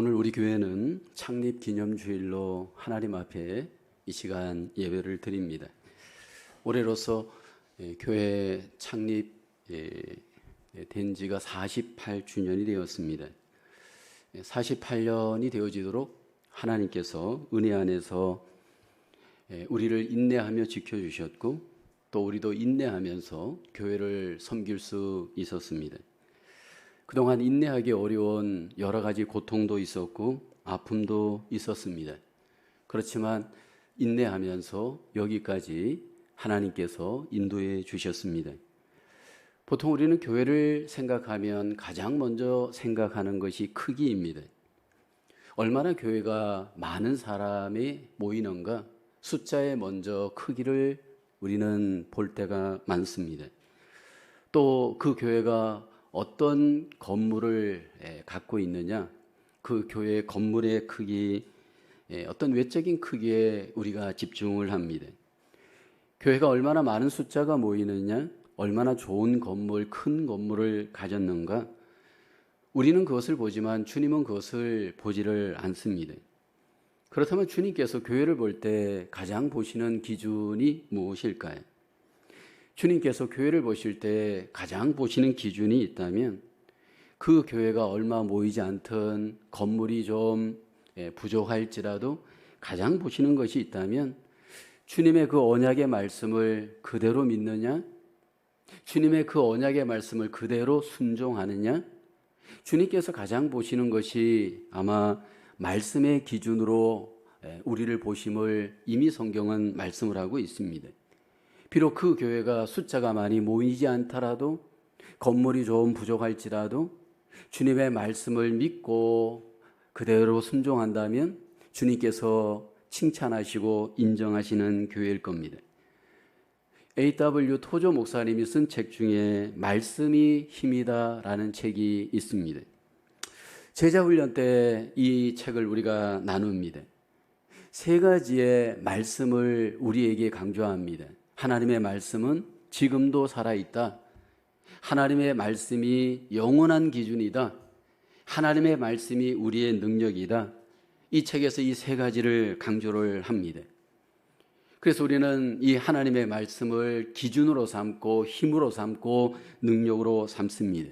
오늘 우리 교회는 창립 기념주일로 하나님 앞에 이 시간 예배를 드립니다. 올해로서 교회 창립 된 지가 48주년이 되었습니다. 48년이 되어지도록 하나님께서 은혜 안에서 우리를 인내하며 지켜주셨고 또 우리도 인내하면서 교회를 섬길 수 있었습니다. 그동안 인내하기 어려운 여러 가지 고통도 있었고 아픔도 있었습니다. 그렇지만 인내하면서 여기까지 하나님께서 인도해 주셨습니다. 보통 우리는 교회를 생각하면 가장 먼저 생각하는 것이 크기입니다. 얼마나 교회가 많은 사람이 모이는가, 숫자에 먼저 크기를 우리는 볼 때가 많습니다. 또 그 교회가 어떤 건물을 갖고 있느냐, 그 교회의 건물의 크기, 어떤 외적인 크기에 우리가 집중을 합니다. 교회가 얼마나 많은 숫자가 모이느냐, 얼마나 좋은 건물, 큰 건물을 가졌는가, 우리는 그것을 보지만 주님은 그것을 보지를 않습니다. 그렇다면 주님께서 교회를 볼 때 가장 보시는 기준이 무엇일까요? 주님께서 교회를 보실 때 가장 보시는 기준이 있다면 그 교회가 얼마 모이지 않든 건물이 좀 부족할지라도 가장 보시는 것이 있다면 주님의 그 언약의 말씀을 그대로 믿느냐? 주님의 그 언약의 말씀을 그대로 순종하느냐? 주님께서 가장 보시는 것이 아마 말씀의 기준으로 우리를 보심을 이미 성경은 말씀을 하고 있습니다. 비록 그 교회가 숫자가 많이 모이지 않더라도 건물이 좀 부족할지라도 주님의 말씀을 믿고 그대로 순종한다면 주님께서 칭찬하시고 인정하시는 교회일 겁니다. A.W. 토조 목사님이 쓴 책 중에 말씀이 힘이다 라는 책이 있습니다. 제자훈련 때 이 책을 우리가 나눕니다. 세 가지의 말씀을 우리에게 강조합니다. 하나님의 말씀은 지금도 살아있다. 하나님의 말씀이 영원한 기준이다. 하나님의 말씀이 우리의 능력이다. 이 책에서 이 세 가지를 강조를 합니다. 그래서 우리는 이 하나님의 말씀을 기준으로 삼고 힘으로 삼고 능력으로 삼습니다.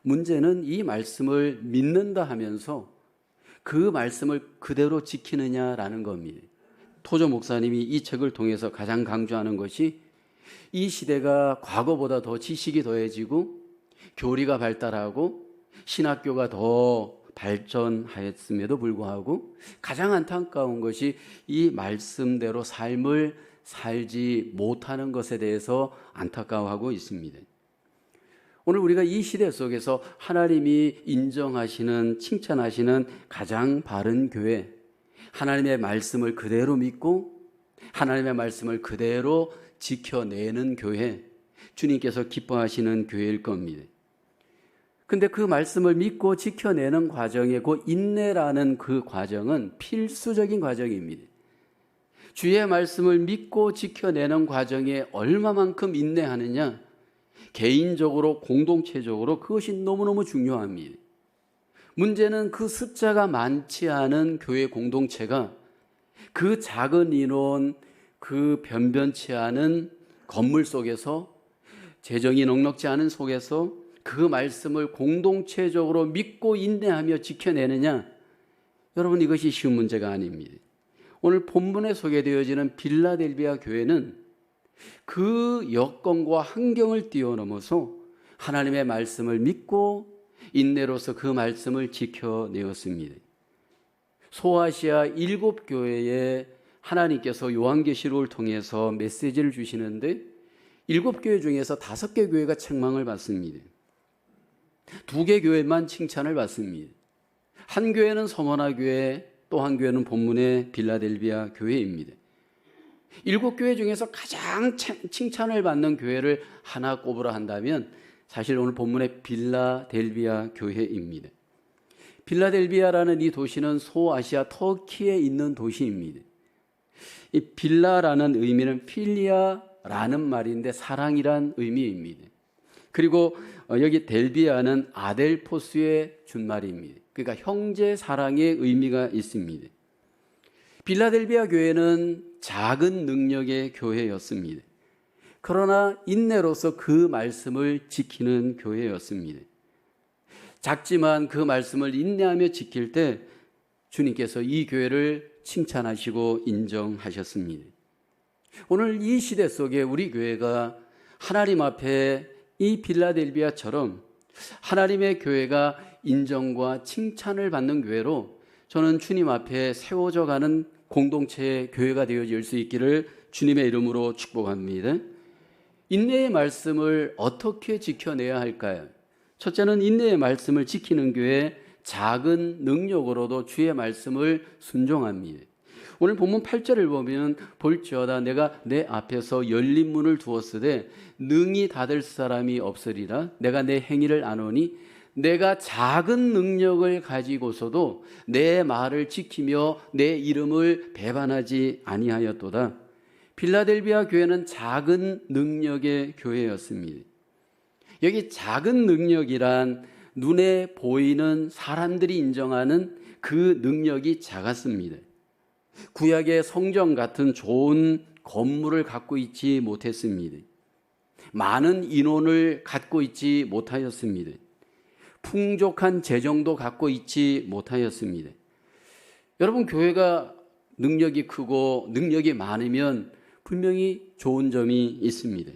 문제는 이 말씀을 믿는다 하면서 그 말씀을 그대로 지키느냐라는 겁니다. 토조 목사님이 이 책을 통해서 가장 강조하는 것이 이 시대가 과거보다 더 지식이 더해지고 교리가 발달하고 신학교가 더 발전하였음에도 불구하고 가장 안타까운 것이 이 말씀대로 삶을 살지 못하는 것에 대해서 안타까워하고 있습니다. 오늘 우리가 이 시대 속에서 하나님이 인정하시는, 칭찬하시는 가장 바른 교회, 하나님의 말씀을 그대로 믿고 하나님의 말씀을 그대로 지켜내는 교회, 주님께서 기뻐하시는 교회일 겁니다. 근데 그 말씀을 믿고 지켜내는 과정에 그 인내라는 그 과정은 필수적인 과정입니다. 주의 말씀을 믿고 지켜내는 과정에 얼마만큼 인내하느냐, 개인적으로 공동체적으로 그것이 너무너무 중요합니다. 문제는 그 숫자가 많지 않은 교회 공동체가 그 작은 인원, 그 변변치 않은 건물 속에서, 재정이 넉넉지 않은 속에서 그 말씀을 공동체적으로 믿고 인내하며 지켜내느냐? 여러분, 이것이 쉬운 문제가 아닙니다. 오늘 본문에 소개되어지는 빌라델비아 교회는 그 여건과 환경을 뛰어넘어서 하나님의 말씀을 믿고 인내로서 그 말씀을 지켜내었습니다. 소아시아 7교회에 하나님께서 요한계시록을 통해서 메시지를 주시는데 7교회 중에서 5개 교회가 책망을 받습니다. 2개 교회만 칭찬을 받습니다. 한 교회는 서머나 교회, 또 한 교회는 본문의 빌라델비아 교회입니다. 7교회 중에서 가장 칭찬을 받는 교회를 하나 꼽으라 한다면 사실 오늘 본문의 빌라델비아 교회입니다. 빌라델비아라는 이 도시는 소아시아 터키에 있는 도시입니다. 이 빌라라는 의미는 필리아라는 말인데 사랑이란 의미입니다. 그리고 여기 델비아는 아델포스의 준말입니다. 그러니까 형제 사랑의 의미가 있습니다. 빌라델비아 교회는 작은 능력의 교회였습니다. 그러나 인내로서 그 말씀을 지키는 교회였습니다. 작지만 그 말씀을 인내하며 지킬 때 주님께서 이 교회를 칭찬하시고 인정하셨습니다. 오늘 이 시대 속에 우리 교회가 하나님 앞에 이 빌라델비아처럼 하나님의 교회가 인정과 칭찬을 받는 교회로 저는 주님 앞에 세워져 가는 공동체의 교회가 되어질 수 있기를 주님의 이름으로 축복합니다. 인내의 말씀을 어떻게 지켜내야 할까요? 첫째는 인내의 말씀을 지키는 교회, 작은 능력으로도 주의 말씀을 순종합니다. 오늘 본문 8절을 보면 볼지어다 내가 내 앞에서 열린 문을 두었으되 능히 닫을 사람이 없으리라. 내가 내 행위를 아노니 내가 작은 능력을 가지고서도 내 말을 지키며 내 이름을 배반하지 아니하였도다. 빌라델비아 교회는 작은 능력의 교회였습니다. 여기 작은 능력이란 눈에 보이는 사람들이 인정하는 그 능력이 작았습니다. 구약의 성전 같은 좋은 건물을 갖고 있지 못했습니다. 많은 인원을 갖고 있지 못하였습니다. 풍족한 재정도 갖고 있지 못하였습니다. 여러분, 교회가 능력이 크고 능력이 많으면 분명히 좋은 점이 있습니다.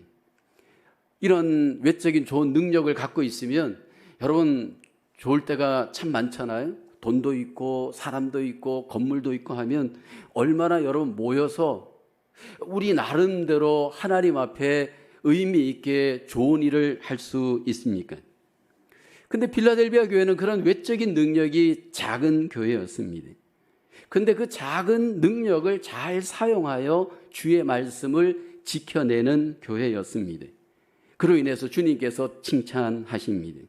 이런 외적인 좋은 능력을 갖고 있으면 여러분 좋을 때가 참 많잖아요. 돈도 있고 사람도 있고 건물도 있고 하면 얼마나 여러분 모여서 우리 나름대로 하나님 앞에 의미 있게 좋은 일을 할 수 있습니까? 근데 빌라델비아 교회는 그런 외적인 능력이 작은 교회였습니다. 근데 그 작은 능력을 잘 사용하여 주의 말씀을 지켜내는 교회였습니다. 그로 인해서 주님께서 칭찬하십니다.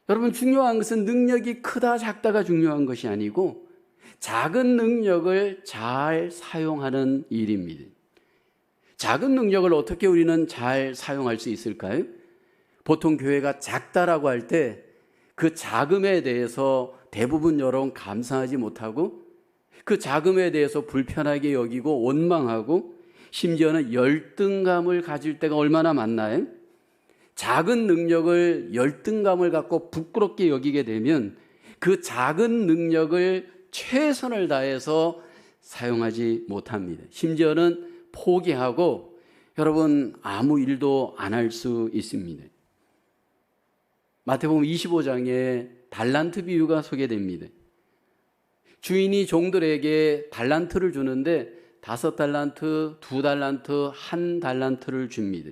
여러분, 중요한 것은 능력이 크다 작다가 중요한 것이 아니고 작은 능력을 잘 사용하는 일입니다. 작은 능력을 어떻게 우리는 잘 사용할 수 있을까요? 보통 교회가 작다라고 할 때 그 자금에 대해서 대부분 여러분 감사하지 못하고 그 자금에 대해서 불편하게 여기고 원망하고 심지어는 열등감을 가질 때가 얼마나 많나요? 작은 능력을 열등감을 갖고 부끄럽게 여기게 되면 그 작은 능력을 최선을 다해서 사용하지 못합니다. 심지어는 포기하고 여러분 아무 일도 안 할 수 있습니다. 마태복음 25장에 달란트 비유가 소개됩니다. 주인이 종들에게 달란트를 주는데 5달란트, 2달란트, 1달란트를 줍니다.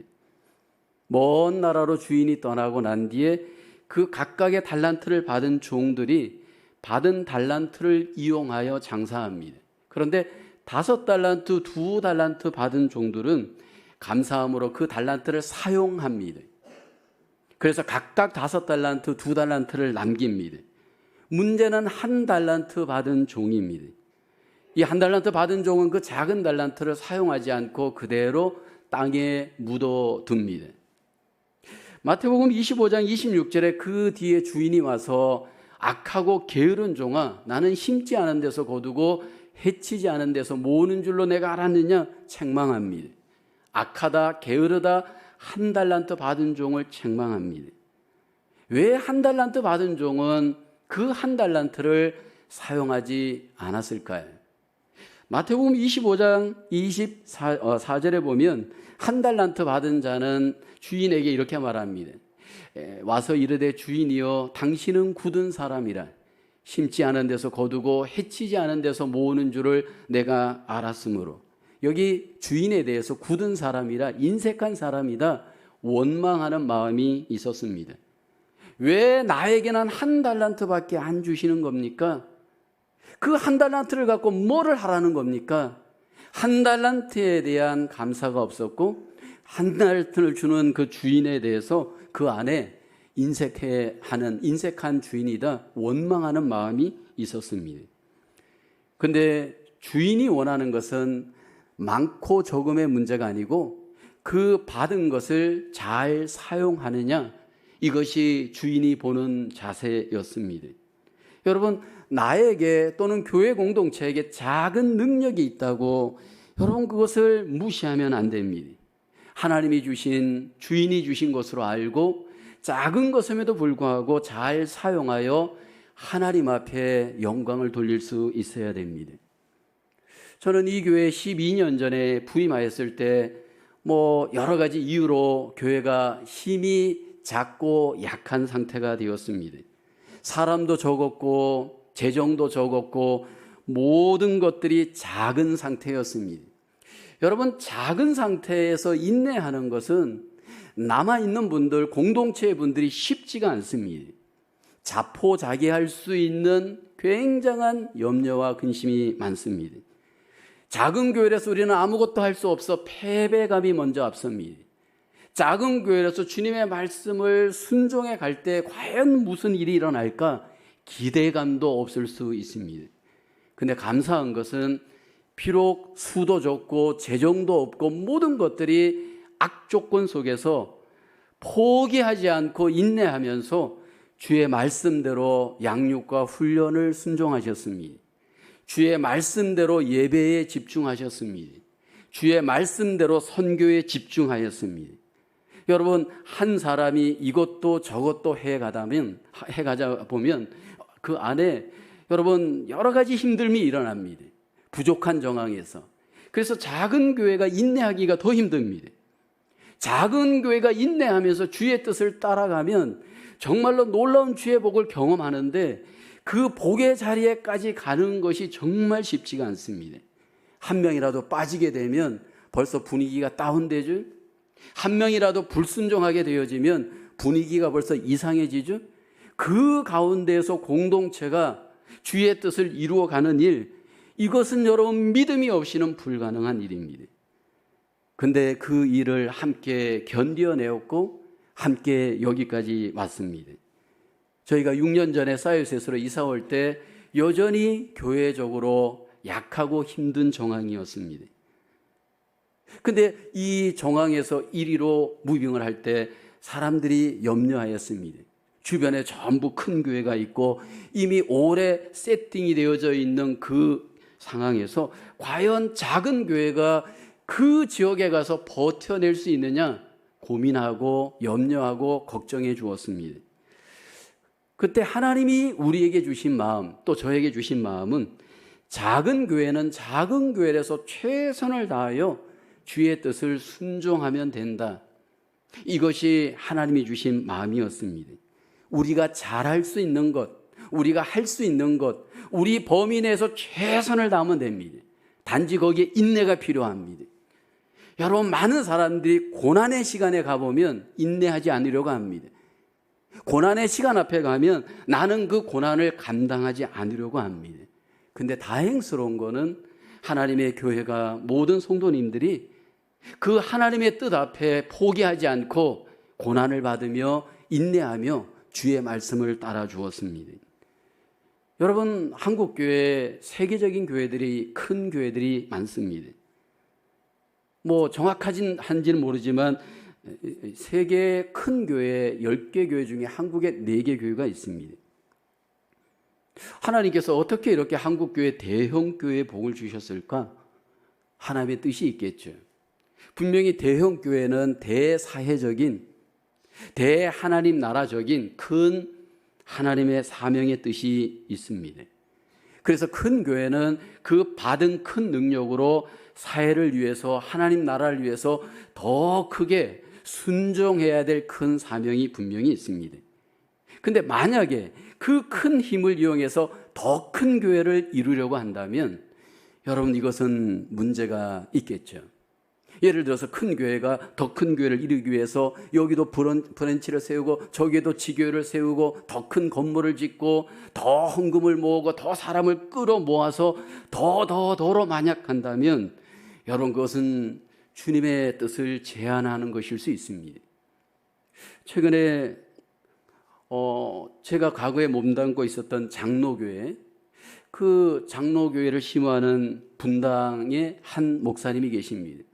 먼 나라로 주인이 떠나고 난 뒤에 그 각각의 달란트를 받은 종들이 받은 달란트를 이용하여 장사합니다. 그런데 5달란트, 2달란트 받은 종들은 감사함으로 그 달란트를 사용합니다. 그래서 각각 5달란트, 2달란트를 남깁니다. 문제는 1달란트 받은 종입니다. 이 1달란트 받은 종은 그 작은 달란트를 사용하지 않고 그대로 땅에 묻어둡니다. 마태복음 25장 26절에 그 뒤에 주인이 와서 악하고 게으른 종아, 나는 심지 않은 데서 거두고 해치지 않은 데서 모으는 줄로 내가 알았느냐 책망합니다. 악하다, 게으르다, 1달란트 받은 종을 책망합니다. 왜 1달란트 받은 종은 그 1달란트를 사용하지 않았을까요? 마태복음 25장 24절에 보면 1달란트 받은 자는 주인에게 이렇게 말합니다. 와서 이르되 주인이여 당신은 굳은 사람이라 심지 않은 데서 거두고 해치지 않은 데서 모으는 줄을 내가 알았으므로, 여기 주인에 대해서 굳은 사람이라 인색한 사람이다 원망하는 마음이 있었습니다. 왜 나에게는 1달란트밖에 안 주시는 겁니까? 그 1달란트를 갖고 뭐를 하라는 겁니까? 1달란트에 대한 감사가 없었고 1달란트를 주는 그 주인에 대해서 그 안에 인색한 주인이다 원망하는 마음이 있었습니다. 그런데 주인이 원하는 것은 많고 적음의 문제가 아니고 그 받은 것을 잘 사용하느냐, 이것이 주인이 보는 자세였습니다. 여러분, 나에게 또는 교회 공동체에게 작은 능력이 있다고 여러분 그것을 무시하면 안 됩니다. 하나님이 주신, 주인이 주신 것으로 알고 작은 것임에도 불구하고 잘 사용하여 하나님 앞에 영광을 돌릴 수 있어야 됩니다. 저는 이 교회에 12년 전에 부임하였을 때 여러 가지 이유로 교회가 힘이 작고 약한 상태가 되었습니다. 사람도 적었고 재정도 적었고 모든 것들이 작은 상태였습니다. 여러분, 작은 상태에서 인내하는 것은 남아있는 분들, 공동체의 분들이 쉽지가 않습니다. 자포자기할 수 있는 굉장한 염려와 근심이 많습니다. 작은 교회에서 우리는 아무것도 할 수 없어 패배감이 먼저 앞섭니다. 작은 교회에서 주님의 말씀을 순종해 갈 때 과연 무슨 일이 일어날까 기대감도 없을 수 있습니다. 근데 감사한 것은 비록 수도 적고 재정도 없고 모든 것들이 악조건 속에서 포기하지 않고 인내하면서 주의 말씀대로 양육과 훈련을 순종하셨습니다. 주의 말씀대로 예배에 집중하셨습니다. 주의 말씀대로 선교에 집중하였습니다. 여러분, 한 사람이 이것도 저것도 해가자 보면 그 안에 여러분 여러 가지 힘듦이 일어납니다. 부족한 정황에서. 그래서 작은 교회가 인내하기가 더 힘듭니다. 작은 교회가 인내하면서 주의 뜻을 따라가면 정말로 놀라운 주의 복을 경험하는데 그 복의 자리에까지 가는 것이 정말 쉽지가 않습니다. 한 명이라도 빠지게 되면 벌써 분위기가 다운되죠. 한 명이라도 불순종하게 되어지면 분위기가 벌써 이상해지죠. 그 가운데에서 공동체가 주의 뜻을 이루어가는 일, 이것은 여러분 믿음이 없이는 불가능한 일입니다. 근데 그 일을 함께 견뎌내었고 함께 여기까지 왔습니다. 저희가 6년 전에 사이오스로 이사 올 때 여전히 교회적으로 약하고 힘든 정황이었습니다. 근데 이 정황에서 1위로 무빙을 할 때 사람들이 염려하였습니다. 주변에 전부 큰 교회가 있고 이미 오래 세팅이 되어져 있는 그 상황에서 과연 작은 교회가 그 지역에 가서 버텨낼 수 있느냐 고민하고 염려하고 걱정해 주었습니다. 그때 하나님이 우리에게 주신 마음, 또 저에게 주신 마음은 작은 교회는 작은 교회에서 최선을 다하여 주의 뜻을 순종하면 된다. 이것이 하나님이 주신 마음이었습니다. 우리가 잘할 수 있는 것, 우리가 할 수 있는 것, 우리 범위 내에서 최선을 다하면 됩니다. 단지 거기에 인내가 필요합니다. 여러분, 많은 사람들이 고난의 시간에 가보면 인내하지 않으려고 합니다. 고난의 시간 앞에 가면 나는 그 고난을 감당하지 않으려고 합니다. 근데 다행스러운 거는 하나님의 교회가 모든 성도님들이 그 하나님의 뜻 앞에 포기하지 않고 고난을 받으며 인내하며 주의 말씀을 따라 주었습니다. 여러분, 한국 교회, 세계적인 교회들이, 큰 교회들이 많습니다. 정확한지는 모르지만 세계 큰 교회 10개 교회 중에 한국에 4개 교회가 있습니다. 하나님께서 어떻게 이렇게 한국 교회 대형 교회에 복을 주셨을까? 하나님의 뜻이 있겠죠. 분명히 대형 교회는 대사회적인, 대하나님 나라적인 큰 하나님의 사명의 뜻이 있습니다. 그래서 큰 교회는 그 받은 큰 능력으로 사회를 위해서, 하나님 나라를 위해서 더 크게 순종해야 될 큰 사명이 분명히 있습니다. 근데 만약에 그 큰 힘을 이용해서 더 큰 교회를 이루려고 한다면 여러분, 이것은 문제가 있겠죠. 예를 들어서 큰 교회가 더 큰 교회를 이루기 위해서 여기도 브랜치를 세우고 저기에도 지교회를 세우고 더 큰 건물을 짓고 더 헌금을 모으고 더 사람을 끌어모아서 더로 만약 한다면 여러분, 그것은 주님의 뜻을 제한하는 것일 수 있습니다. 최근에 제가 과거에 몸담고 있었던 장로교회, 그 장로교회를 심호하는 분당의 한 목사님이 계십니다.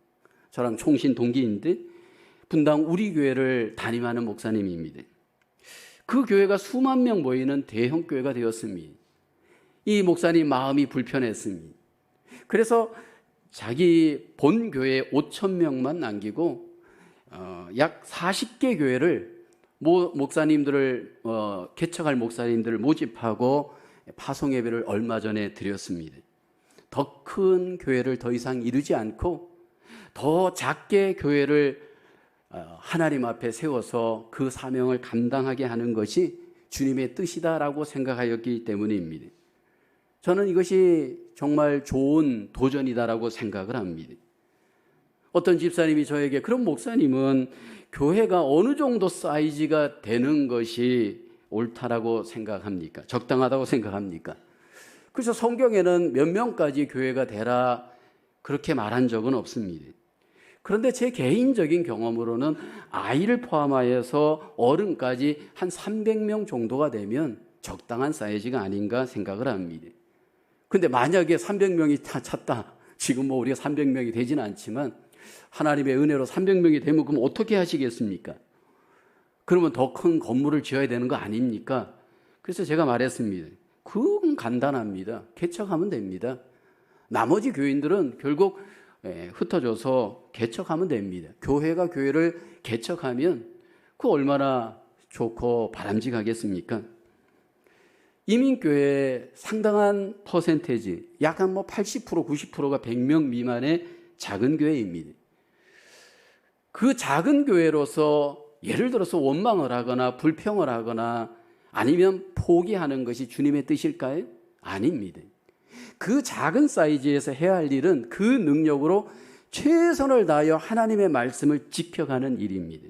저랑 총신 동기인데 분당 우리 교회를 담임하는 목사님입니다. 그 교회가 수만 명 모이는 대형 교회가 되었습니다. 이 목사님 마음이 불편했습니다. 그래서 자기 본 교회에 5천 명만 남기고 약 40개 교회를 목사님들을 개척할 목사님들을 모집하고 파송 예배를 얼마 전에 드렸습니다. 더 큰 교회를 더 이상 이루지 않고 더 작게 교회를 하나님 앞에 세워서 그 사명을 감당하게 하는 것이 주님의 뜻이다라고 생각하였기 때문입니다. 저는 이것이 정말 좋은 도전이다라고 생각을 합니다. 어떤 집사님이 저에게 그럼 목사님은 교회가 어느 정도 사이즈가 되는 것이 옳다라고 생각합니까? 적당하다고 생각합니까? 그래서 성경에는 몇 명까지 교회가 되라 그렇게 말한 적은 없습니다. 그런데 제 개인적인 경험으로는 아이를 포함하여서 어른까지 한 300명 정도가 되면 적당한 사이즈가 아닌가 생각을 합니다. 근데 만약에 300명이 다 찼다. 지금 우리가 300명이 되지는 않지만 하나님의 은혜로 300명이 되면 그럼 어떻게 하시겠습니까? 그러면 더 큰 건물을 지어야 되는 거 아닙니까? 그래서 제가 말했습니다. 그건 간단합니다. 개척하면 됩니다. 나머지 교인들은 결국 흩어져서 개척하면 됩니다. 교회가 교회를 개척하면 그 얼마나 좋고 바람직하겠습니까? 이민교회의 상당한 퍼센테지, 약 한 80%, 90%가 100명 미만의 작은 교회입니다. 그 작은 교회로서 예를 들어서 원망을 하거나 불평을 하거나 아니면 포기하는 것이 주님의 뜻일까요? 아닙니다. 그 작은 사이즈에서 해야 할 일은 그 능력으로 최선을 다하여 하나님의 말씀을 지켜가는 일입니다.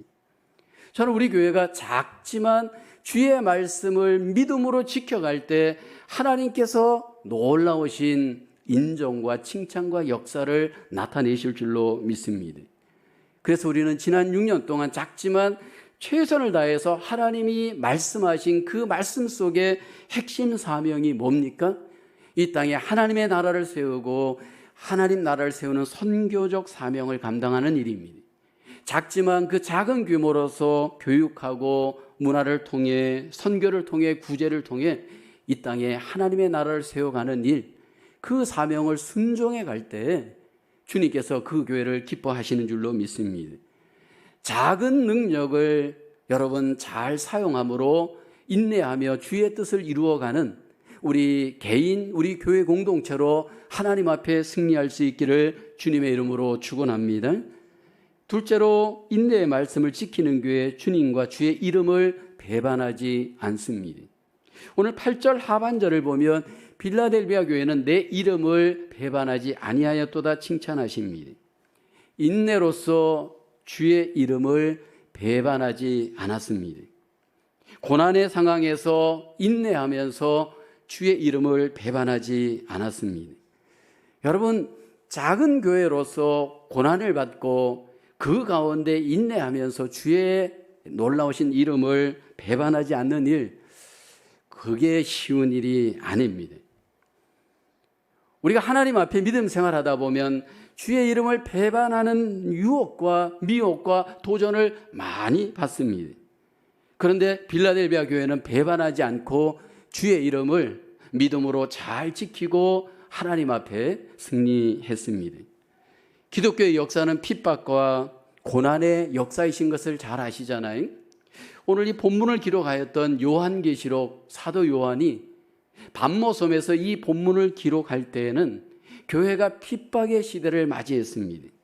저는 우리 교회가 작지만 주의 말씀을 믿음으로 지켜갈 때 하나님께서 놀라우신 인정과 칭찬과 역사를 나타내실 줄로 믿습니다. 그래서 우리는 지난 6년 동안 작지만 최선을 다해서 하나님이 말씀하신 그 말씀 속에 핵심 사명이 뭡니까? 이 땅에 하나님의 나라를 세우고 하나님 나라를 세우는 선교적 사명을 감당하는 일입니다. 작지만 그 작은 규모로서 교육하고 문화를 통해 선교를 통해 구제를 통해 이 땅에 하나님의 나라를 세워가는 일, 그 사명을 순종해 갈 때 주님께서 그 교회를 기뻐하시는 줄로 믿습니다. 작은 능력을 여러분 잘 사용함으로 인내하며 주의 뜻을 이루어가는 우리 개인, 우리 교회 공동체로 하나님 앞에 승리할 수 있기를 주님의 이름으로 축원합니다. 둘째로 인내의 말씀을 지키는 교회, 주님과 주의 이름을 배반하지 않습니다. 오늘 8절 하반절을 보면 빌라델비아 교회는 내 이름을 배반하지 아니하였도다 칭찬하십니다. 인내로서 주의 이름을 배반하지 않았습니다. 고난의 상황에서 인내하면서 주의 이름을 배반하지 않았습니다. 여러분, 작은 교회로서 고난을 받고 그 가운데 인내하면서 주의 놀라우신 이름을 배반하지 않는 일, 그게 쉬운 일이 아닙니다. 우리가 하나님 앞에 믿음 생활하다 보면 주의 이름을 배반하는 유혹과 미혹과 도전을 많이 받습니다. 그런데 빌라델비아 교회는 배반하지 않고 주의 이름을 믿음으로 잘 지키고 하나님 앞에 승리했습니다. 기독교의 역사는 핍박과 고난의 역사이신 것을 잘 아시잖아요. 오늘 이 본문을 기록하였던 요한계시록 사도 요한이 patmos섬에서 이 본문을 기록할 때에는 교회가 핍박의 시대를 맞이했습니다.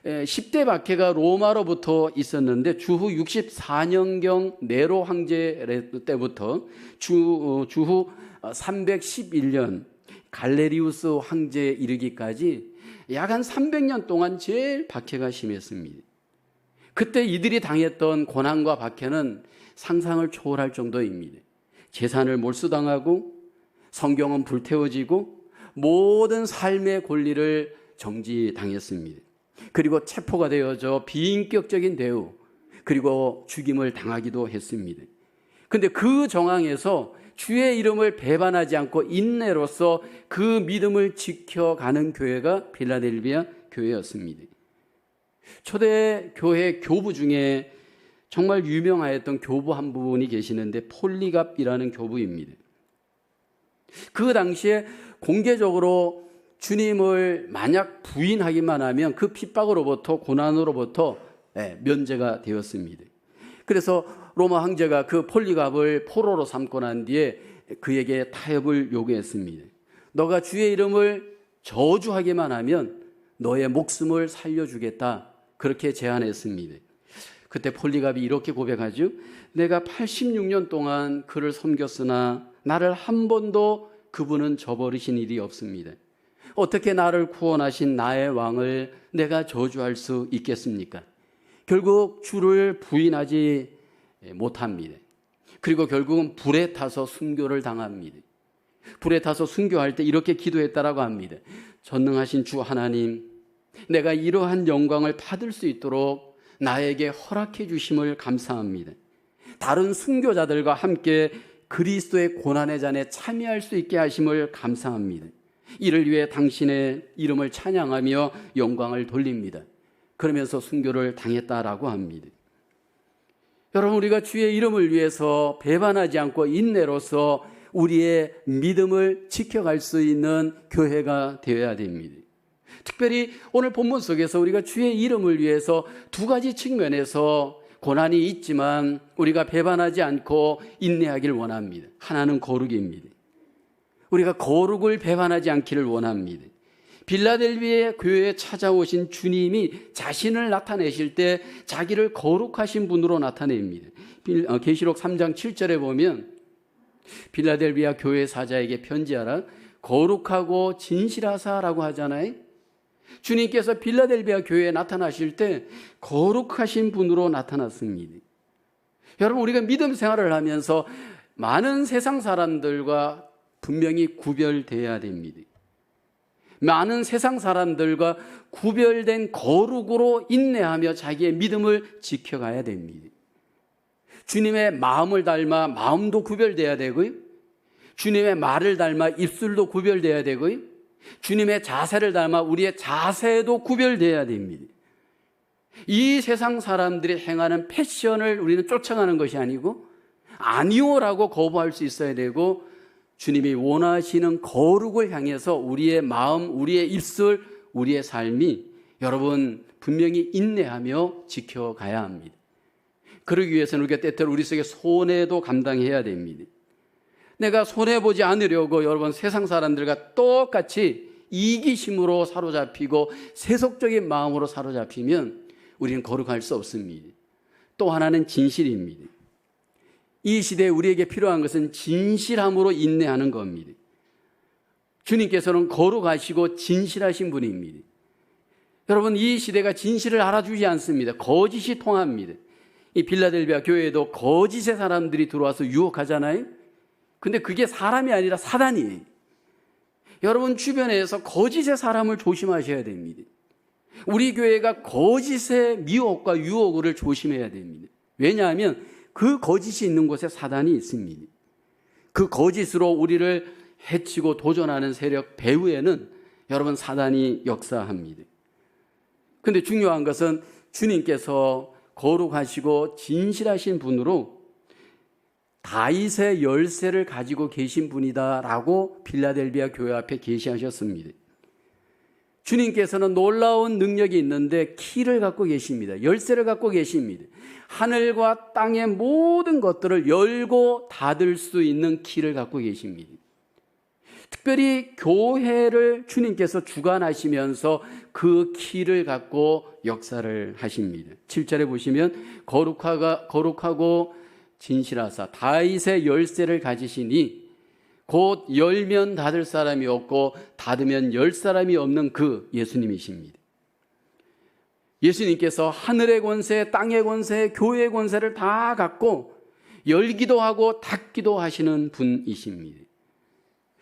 10대 박해가 로마로부터 있었는데 주후 64년경 네로 황제 때부터 주후 311년 갈레리우스 황제에 이르기까지 약 한 300년 동안 제일 박해가 심했습니다. 그때 이들이 당했던 고난과 박해는 상상을 초월할 정도입니다. 재산을 몰수당하고 성경은 불태워지고 모든 삶의 권리를 정지당했습니다. 그리고 체포가 되어져 비인격적인 대우, 그리고 죽임을 당하기도 했습니다. 그런데 그 정황에서 주의 이름을 배반하지 않고 인내로서 그 믿음을 지켜가는 교회가 빌라델비아 교회였습니다. 초대교회 교부 중에 정말 유명하였던 교부 한 분이 계시는데 폴리갑이라는 교부입니다. 그 당시에 공개적으로 주님을 만약 부인하기만 하면 그 핍박으로부터 고난으로부터 면제가 되었습니다. 그래서 로마 황제가 그 폴리갑을 포로로 삼고 난 뒤에 그에게 타협을 요구했습니다. 너가 주의 이름을 저주하기만 하면 너의 목숨을 살려주겠다, 그렇게 제안했습니다. 그때 폴리갑이 이렇게 고백하죠. 내가 86년 동안 그를 섬겼으나 나를 한 번도 그분은 저버리신 일이 없습니다. 어떻게 나를 구원하신 나의 왕을 내가 저주할 수 있겠습니까? 결국 주를 부인하지 못합니다. 그리고 결국은 불에 타서 순교를 당합니다. 불에 타서 순교할 때 이렇게 기도했다라고 합니다. 전능하신 주 하나님, 내가 이러한 영광을 받을 수 있도록 나에게 허락해 주심을 감사합니다. 다른 순교자들과 함께 그리스도의 고난의 잔에 참여할 수 있게 하심을 감사합니다. 이를 위해 당신의 이름을 찬양하며 영광을 돌립니다. 그러면서 순교를 당했다라고 합니다. 여러분, 우리가 주의 이름을 위해서 배반하지 않고 인내로서 우리의 믿음을 지켜갈 수 있는 교회가 되어야 됩니다. 특별히 오늘 본문 속에서 우리가 주의 이름을 위해서 두 가지 측면에서 고난이 있지만 우리가 배반하지 않고 인내하기를 원합니다. 하나는 거룩입니다. 우리가 거룩을 배반하지 않기를 원합니다. 빌라델비아 교회에 찾아오신 주님이 자신을 나타내실 때 자기를 거룩하신 분으로 나타냅니다. 계시록 3장 7절에 보면 빌라델비아 교회 사자에게 편지하라, 거룩하고 진실하사라고 하잖아요. 주님께서 빌라델비아 교회에 나타나실 때 거룩하신 분으로 나타났습니다. 여러분, 우리가 믿음 생활을 하면서 많은 세상 사람들과 분명히 구별되어야 됩니다. 많은 세상 사람들과 구별된 거룩으로 인내하며 자기의 믿음을 지켜가야 됩니다. 주님의 마음을 닮아 마음도 구별돼야 되고요. 주님의 말을 닮아 입술도 구별돼야 되고요. 주님의 자세를 닮아 우리의 자세도 구별돼야 됩니다. 이 세상 사람들이 행하는 패션을 우리는 쫓아가는 것이 아니고 아니오라고 거부할 수 있어야 되고, 주님이 원하시는 거룩을 향해서 우리의 마음, 우리의 입술, 우리의 삶이 여러분 분명히 인내하며 지켜가야 합니다. 그러기 위해서는 우리가 때때로 우리 속에 손해도 감당해야 됩니다. 내가 손해보지 않으려고 여러분 세상 사람들과 똑같이 이기심으로 사로잡히고 세속적인 마음으로 사로잡히면 우리는 거룩할 수 없습니다. 또 하나는 진실입니다. 이 시대에 우리에게 필요한 것은 진실함으로 인내하는 겁니다. 주님께서는 거룩하시고 진실하신 분입니다. 여러분, 이 시대가 진실을 알아주지 않습니다. 거짓이 통합니다. 이 빌라델비아 교회에도 거짓의 사람들이 들어와서 유혹하잖아요. 근데 그게 사람이 아니라 사단이에요. 여러분 주변에서 거짓의 사람을 조심하셔야 됩니다. 우리 교회가 거짓의 미혹과 유혹을 조심해야 됩니다. 왜냐하면 그 거짓이 있는 곳에 사단이 있습니다. 그 거짓으로 우리를 해치고 도전하는 세력 배후에는 여러분 사단이 역사합니다. 그런데 중요한 것은 주님께서 거룩하시고 진실하신 분으로 다윗의 열쇠를 가지고 계신 분이다라고 빌라델비아 교회 앞에 계시하셨습니다. 주님께서는 놀라운 능력이 있는데 키를 갖고 계십니다. 열쇠를 갖고 계십니다. 하늘과 땅의 모든 것들을 열고 닫을 수 있는 키를 갖고 계십니다. 특별히 교회를 주님께서 주관하시면서 그 키를 갖고 역사를 하십니다. 7절에 보시면 거룩하고 진실하사 다윗의 열쇠를 가지시니 곧 열면 닫을 사람이 없고 닫으면 열 사람이 없는 그 예수님이십니다. 예수님께서 하늘의 권세, 땅의 권세, 교회의 권세를 다 갖고 열기도 하고 닫기도 하시는 분이십니다.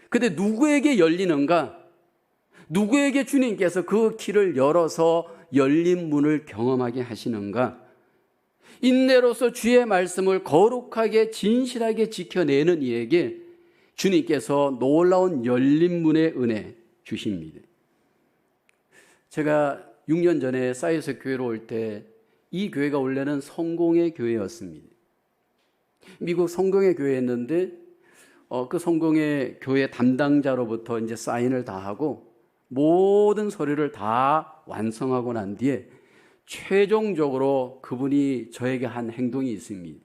그런데 누구에게 열리는가? 누구에게 주님께서 그 길을 열어서 열린 문을 경험하게 하시는가? 인내로서 주의 말씀을 거룩하게 진실하게 지켜내는 이에게 주님께서 놀라운 열린 문의 은혜 주십니다. 제가 6년 전에 사이에서 교회로 올 때 이 교회가 원래는 성공의 교회였습니다. 미국 성공의 교회였는데 그 성공의 교회 담당자로부터 이제 사인을 다 하고 모든 서류를 다 완성하고 난 뒤에 최종적으로 그분이 저에게 한 행동이 있습니다.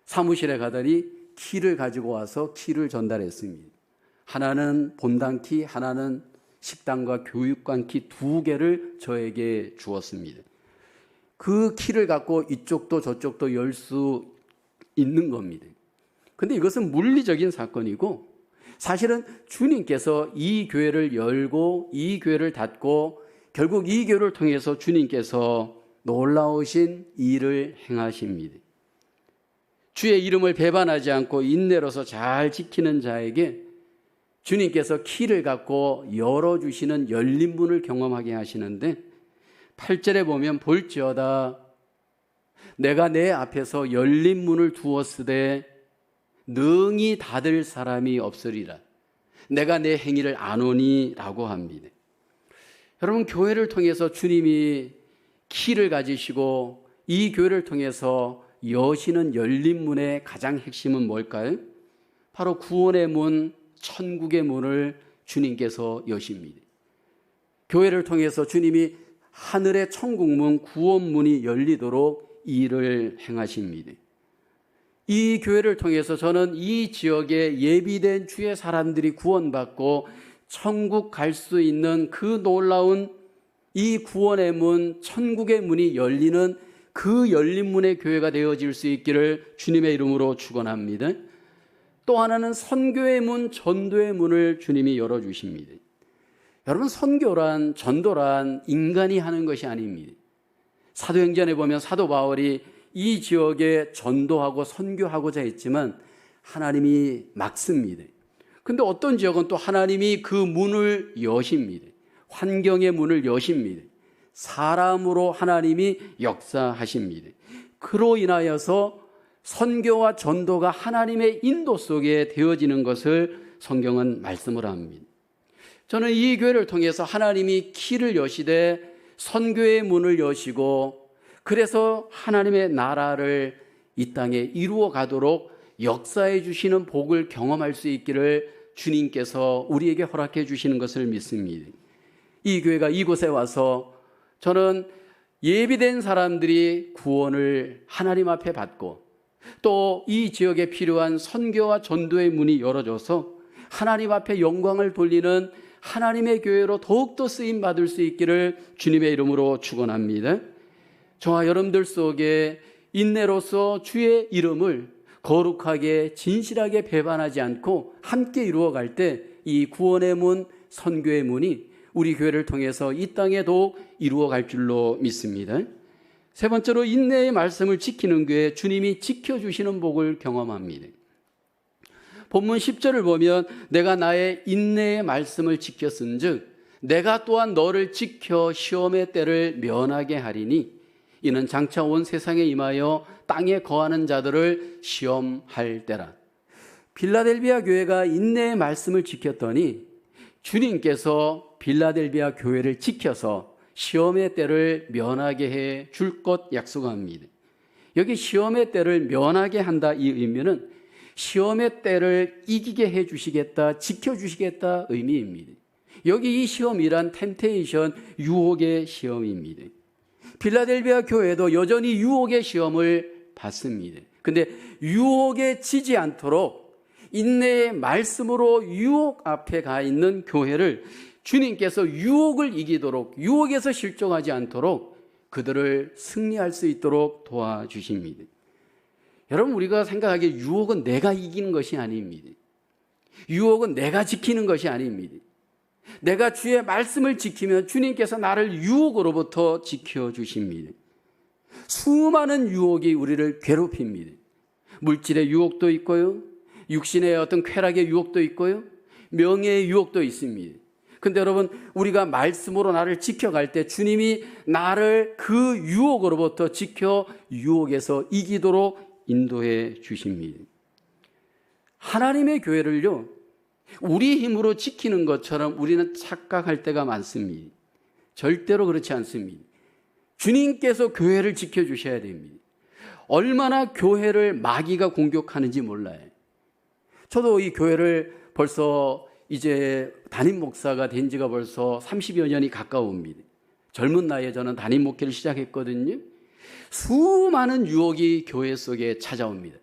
사무실에 가더니 키를 가지고 와서 키를 전달했습니다. 하나는 본당 키, 하나는 식당과 교육관 키 2개를 저에게 주었습니다. 그 키를 갖고 이쪽도 저쪽도 열 수 있는 겁니다. 근데 이것은 물리적인 사건이고 사실은 주님께서 이 교회를 열고 이 교회를 닫고 결국 이 교회를 통해서 주님께서 놀라우신 일을 행하십니다. 주의 이름을 배반하지 않고 인내로서 잘 지키는 자에게 주님께서 키를 갖고 열어주시는 열린 문을 경험하게 하시는데 8절에 보면 볼지어다 내가 내 앞에서 열린 문을 두었으되 능히 닫을 사람이 없으리라. 내가 내 행위를 아노니 라고 합니다. 여러분, 교회를 통해서 주님이 키를 가지시고 이 교회를 통해서 여시는 열린 문의 가장 핵심은 뭘까요? 바로 구원의 문, 천국의 문을 주님께서 여십니다. 교회를 통해서 주님이 하늘의 천국문, 구원문이 열리도록 이 일을 행하십니다. 이 교회를 통해서 저는 이 지역에 예비된 주의 사람들이 구원받고 천국 갈 수 있는 그 놀라운 이 구원의 문, 천국의 문이 열리는 그 열린 문의 교회가 되어질 수 있기를 주님의 이름으로 축원합니다. 또 하나는 선교의 문, 전도의 문을 주님이 열어주십니다. 여러분, 선교란, 전도란 인간이 하는 것이 아닙니다. 사도행전에 보면 사도 바울이 이 지역에 전도하고 선교하고자 했지만 하나님이 막습니다. 근데 어떤 지역은 또 하나님이 그 문을 여십니다. 환경의 문을 여십니다. 사람으로 하나님이 역사하십니다. 그로 인하여서 선교와 전도가 하나님의 인도 속에 되어지는 것을 성경은 말씀을 합니다. 저는 이 교회를 통해서 하나님이 키를 여시되 선교의 문을 여시고 그래서 하나님의 나라를 이 땅에 이루어 가도록 역사해 주시는 복을 경험할 수 있기를 주님께서 우리에게 허락해 주시는 것을 믿습니다. 이 교회가 이곳에 와서 저는 예비된 사람들이 구원을 하나님 앞에 받고 또 이 지역에 필요한 선교와 전도의 문이 열어져서 하나님 앞에 영광을 돌리는 하나님의 교회로 더욱더 쓰임 받을 수 있기를 주님의 이름으로 축원합니다. 저와 여러분들 속에 인내로서 주의 이름을 거룩하게 진실하게 배반하지 않고 함께 이루어갈 때 이 구원의 문, 선교의 문이 우리 교회를 통해서 이 땅에 더욱 이루어갈 줄로 믿습니다. 세 번째로 인내의 말씀을 지키는 교회, 주님이 지켜주시는 복을 경험합니다. 본문 10절을 보면 내가 나의 인내의 말씀을 지켰은즉 내가 또한 너를 지켜 시험의 때를 면하게 하리니 이는 장차 온 세상에 임하여 땅에 거하는 자들을 시험할 때라. 빌라델비아 교회가 인내의 말씀을 지켰더니 주님께서 빌라델비아 교회를 지켜서 시험의 때를 면하게 해 줄 것 약속합니다. 여기 시험의 때를 면하게 한다, 이 의미는 시험의 때를 이기게 해 주시겠다, 지켜 주시겠다 의미입니다. 여기 이 시험이란 템테이션, 유혹의 시험입니다. 빌라델비아 교회도 여전히 유혹의 시험을 받습니다. 근데 유혹에 지지 않도록 인내의 말씀으로 유혹 앞에 가 있는 교회를 주님께서 유혹을 이기도록, 유혹에서 실종하지 않도록 그들을 승리할 수 있도록 도와주십니다. 여러분, 우리가 생각하기에 유혹은 내가 이기는 것이 아닙니다. 유혹은 내가 지키는 것이 아닙니다. 내가 주의 말씀을 지키면 주님께서 나를 유혹으로부터 지켜주십니다. 수많은 유혹이 우리를 괴롭힙니다. 물질의 유혹도 있고요, 육신의 어떤 쾌락의 유혹도 있고요, 명예의 유혹도 있습니다. 근데 여러분, 우리가 말씀으로 나를 지켜갈 때 주님이 나를 그 유혹으로부터 지켜 유혹에서 이기도록 인도해 주십니다. 하나님의 교회를요, 우리 힘으로 지키는 것처럼 우리는 착각할 때가 많습니다. 절대로 그렇지 않습니다. 주님께서 교회를 지켜주셔야 됩니다. 얼마나 교회를 마귀가 공격하는지 몰라요. 저도 이 교회를 벌써 이제 담임 목사가 된 지가 벌써 30여 년이 가까웁니다. 젊은 나이에 저는 담임 목회를 시작했거든요. 수많은 유혹이 교회 속에 찾아옵니다.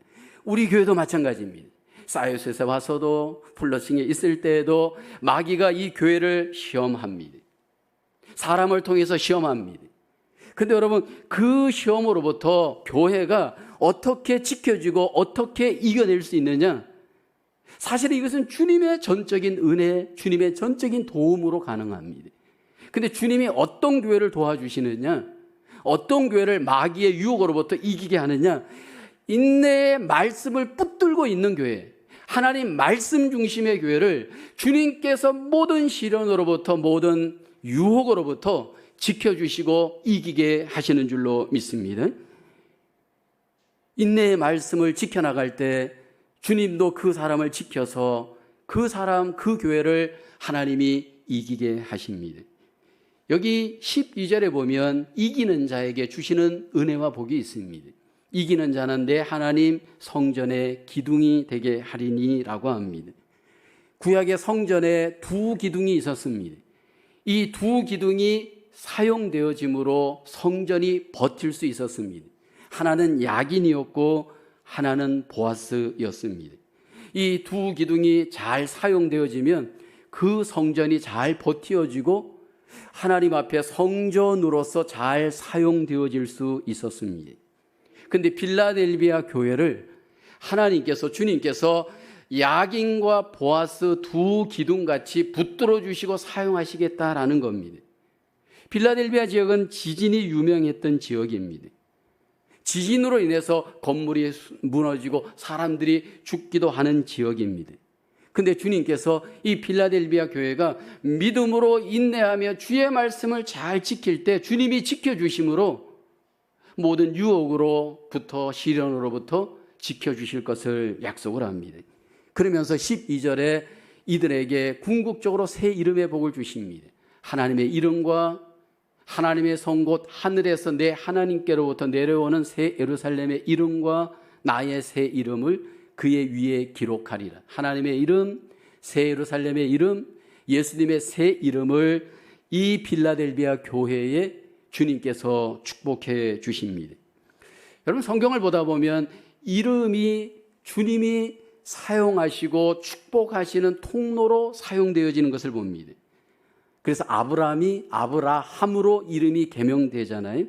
우리 교회도 마찬가지입니다. 사이오스에 와서도 플러싱에 있을 때에도 마귀가 이 교회를 시험합니다. 사람을 통해서 시험합니다. 근데 여러분, 그 시험으로부터 교회가 어떻게 지켜지고 어떻게 이겨낼 수 있느냐? 사실 이것은 주님의 전적인 은혜, 주님의 전적인 도움으로 가능합니다. 근데 주님이 어떤 교회를 도와주시느냐? 어떤 교회를 마귀의 유혹으로부터 이기게 하느냐? 인내의 말씀을 붙들고 있는 교회, 하나님 말씀 중심의 교회를 주님께서 모든 시련으로부터, 모든 유혹으로부터 지켜주시고 이기게 하시는 줄로 믿습니다. 인내의 말씀을 지켜나갈 때 주님도 그 사람을 지켜서 그 사람, 그 교회를 하나님이 이기게 하십니다. 여기 12절에 보면 이기는 자에게 주시는 은혜와 복이 있습니다. 이기는 자는 내 하나님 성전의 기둥이 되게 하리니 라고 합니다. 구약의 성전에 두 기둥이 있었습니다. 이 두 기둥이 사용되어짐으로 성전이 버틸 수 있었습니다. 하나는 야긴이었고 하나는 보아스였습니다. 이 두 기둥이 잘 사용되어지면 그 성전이 잘 버티어지고 하나님 앞에 성전으로서 잘 사용되어질 수 있었습니다. 근데 빌라델비아 교회를 하나님께서, 주님께서 야긴과 보아스 두 기둥같이 붙들어 주시고 사용하시겠다라는 겁니다. 빌라델비아 지역은 지진이 유명했던 지역입니다. 지진으로 인해서 건물이 무너지고 사람들이 죽기도 하는 지역입니다. 근데 주님께서 이 빌라델비아 교회가 믿음으로 인내하며 주의 말씀을 잘 지킬 때 주님이 지켜주심으로 모든 유혹으로부터, 시련으로부터 지켜주실 것을 약속을 합니다. 그러면서 12절에 이들에게 궁극적으로 새 이름의 복을 주십니다. 하나님의 이름과 하나님의 성 곧 하늘에서 내 하나님께로부터 내려오는 새 예루살렘의 이름과 나의 새 이름을 그의 위에 기록하리라. 하나님의 이름, 새 예루살렘의 이름, 예수님의 새 이름을 이 빌라델비아 교회에 주님께서 축복해 주십니다. 여러분, 성경을 보다 보면 이름이 주님이 사용하시고 축복하시는 통로로 사용되어지는 것을 봅니다. 그래서 아브라함이 아브라함으로 이름이 개명되잖아요.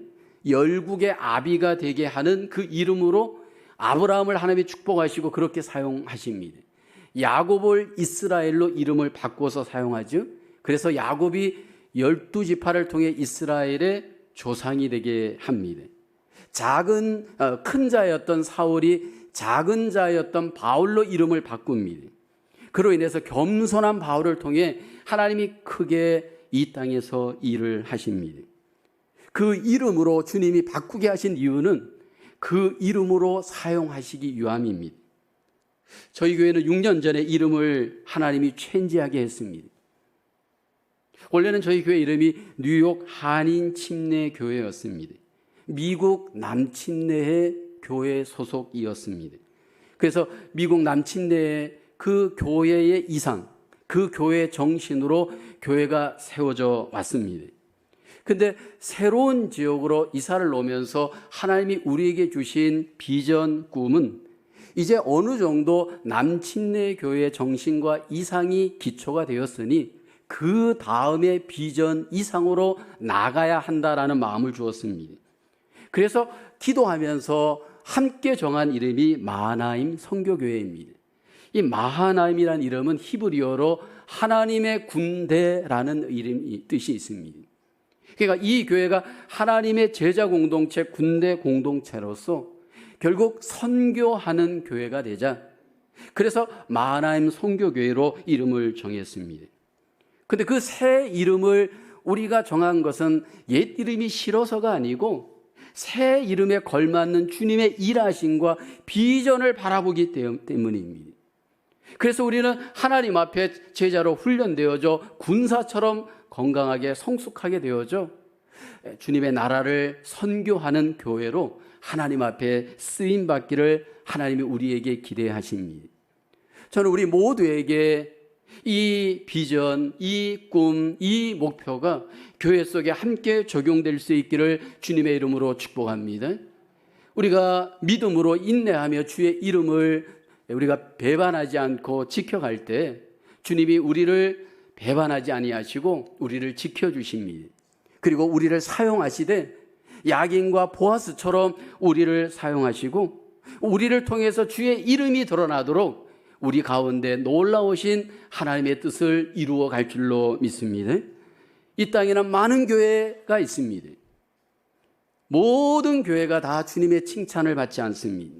열국의 아비가 되게 하는 그 이름으로 아브라함을 하나님이 축복하시고 그렇게 사용하십니다. 야곱을 이스라엘로 이름을 바꿔서 사용하죠. 그래서 야곱이 12지파를 통해 이스라엘의 조상이 되게 합니다. 큰 자였던 사울이 작은 자였던 바울로 이름을 바꿉니다. 그로 인해서 겸손한 바울을 통해 하나님이 크게 이 땅에서 일을 하십니다. 그 이름으로 주님이 바꾸게 하신 이유는 그 이름으로 사용하시기 위함입니다. 저희 교회는 6년 전에 이름을 하나님이 체인지하게 했습니다. 원래는 저희 교회 이름이 뉴욕 한인 침례 교회였습니다. 미국 남침례의 교회 소속이었습니다. 그래서 미국 남침례의 그 교회의 이상, 그 교회의 정신으로 교회가 세워져 왔습니다. 근데 새로운 지역으로 이사를 오면서 하나님이 우리에게 주신 비전, 꿈은 이제 어느 정도 남침례 교회의 정신과 이상이 기초가 되었으니 그 다음에 비전 이상으로 나가야 한다라는 마음을 주었습니다. 그래서 기도하면서 함께 정한 이름이 마하나임 선교교회입니다. 이 마하나임이라는 이름은 히브리어로 하나님의 군대라는 뜻이 있습니다. 그러니까 이 교회가 하나님의 제자 공동체, 군대 공동체로서 결국 선교하는 교회가 되자, 그래서 마하나임 선교교회로 이름을 정했습니다. 근데 그 새 이름을 우리가 정한 것은 옛 이름이 싫어서가 아니고 새 이름에 걸맞는 주님의 일하심과 비전을 바라보기 때문입니다. 그래서 우리는 하나님 앞에 제자로 훈련되어져 군사처럼 건강하게 성숙하게 되어져 주님의 나라를 선교하는 교회로 하나님 앞에 쓰임 받기를 하나님이 우리에게 기대하십니다. 저는 우리 모두에게 이 비전, 이 꿈, 이 목표가 교회 속에 함께 적용될 수 있기를 주님의 이름으로 축복합니다. 우리가 믿음으로 인내하며 주의 이름을 우리가 배반하지 않고 지켜갈 때 주님이 우리를 배반하지 아니하시고 우리를 지켜주십니다. 그리고 우리를 사용하시되 야긴과 보아스처럼 우리를 사용하시고 우리를 통해서 주의 이름이 드러나도록 우리 가운데 놀라우신 하나님의 뜻을 이루어 갈 줄로 믿습니다. 이 땅에는 많은 교회가 있습니다. 모든 교회가 다 주님의 칭찬을 받지 않습니다.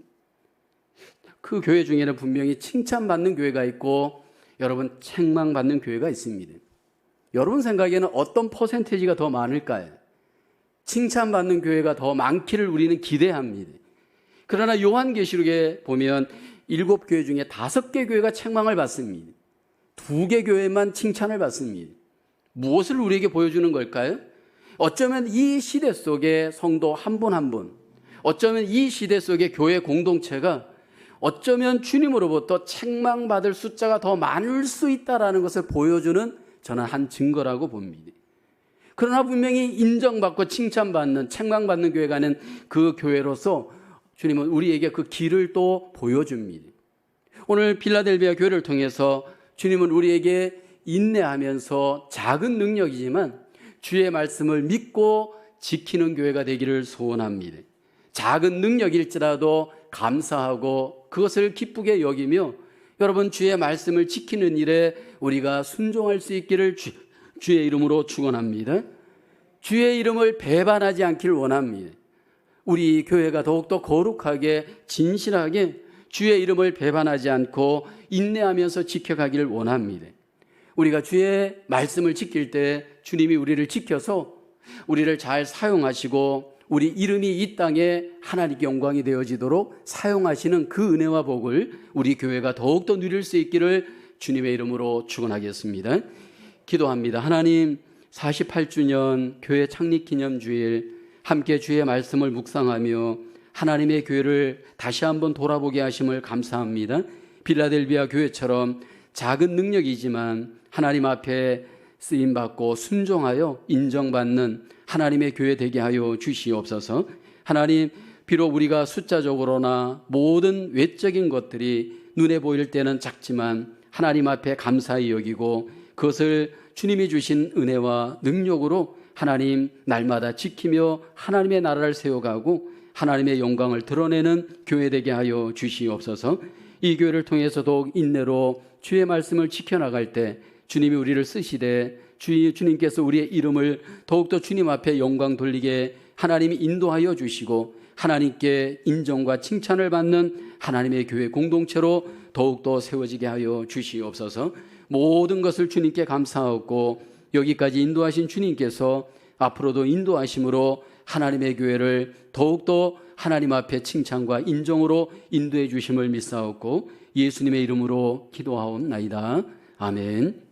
그 교회 중에는 분명히 칭찬받는 교회가 있고 여러분 책망받는 교회가 있습니다. 여러분 생각에는 어떤 퍼센테이지가 더 많을까요? 칭찬받는 교회가 더 많기를 우리는 기대합니다. 그러나 요한계시록에 보면 7교회 중에 5개 교회가 책망을 받습니다. 2개 교회만 칭찬을 받습니다. 무엇을 우리에게 보여주는 걸까요? 어쩌면 이 시대 속에 성도 한 분 한 분, 어쩌면 이 시대 속의 교회 공동체가 어쩌면 주님으로부터 책망받을 숫자가 더 많을 수 있다는 것을 보여주는 저는 한 증거라고 봅니다. 그러나 분명히 인정받고 칭찬받는, 책망받는 교회가 있는 그 교회로서 주님은 우리에게 그 길을 또 보여줍니다. 오늘 필라델비아 교회를 통해서 주님은 우리에게 인내하면서 작은 능력이지만 주의 말씀을 믿고 지키는 교회가 되기를 소원합니다. 작은 능력일지라도 감사하고 그것을 기쁘게 여기며 여러분 주의 말씀을 지키는 일에 우리가 순종할 수 있기를 주의 이름으로 축원합니다. 주의 이름을 배반하지 않기를 원합니다. 우리 교회가 더욱더 거룩하게 진실하게 주의 이름을 배반하지 않고 인내하면서 지켜가기를 원합니다. 우리가 주의 말씀을 지킬 때 주님이 우리를 지켜서 우리를 잘 사용하시고 우리 이름이 이 땅에 하나님께 영광이 되어지도록 사용하시는 그 은혜와 복을 우리 교회가 더욱더 누릴 수 있기를 주님의 이름으로 축원하겠습니다. 기도합니다. 하나님, 48주년 교회 창립기념주일 함께 주의 말씀을 묵상하며 하나님의 교회를 다시 한번 돌아보게 하심을 감사합니다. 필라델비아 교회처럼 작은 능력이지만 하나님 앞에 쓰임받고 순종하여 인정받는 하나님의 교회 되게 하여 주시옵소서. 하나님, 비록 우리가 숫자적으로나 모든 외적인 것들이 눈에 보일 때는 작지만 하나님 앞에 감사히 여기고 그것을 주님이 주신 은혜와 능력으로 하나님 날마다 지키며 하나님의 나라를 세워가고 하나님의 영광을 드러내는 교회 되게 하여 주시옵소서. 이 교회를 통해서 더욱 인내로 주의 말씀을 지켜나갈 때 주님이 우리를 쓰시되 주님께서 우리의 이름을 더욱더 주님 앞에 영광 돌리게 하나님이 인도하여 주시고 하나님께 인정과 칭찬을 받는 하나님의 교회 공동체로 더욱더 세워지게 하여 주시옵소서. 모든 것을 주님께 감사하고 여기까지 인도하신 주님께서 앞으로도 인도하심으로 하나님의 교회를 더욱더 하나님 앞에 칭찬과 인정으로 인도해 주심을 믿사옵고 예수님의 이름으로 기도하옵나이다. 아멘.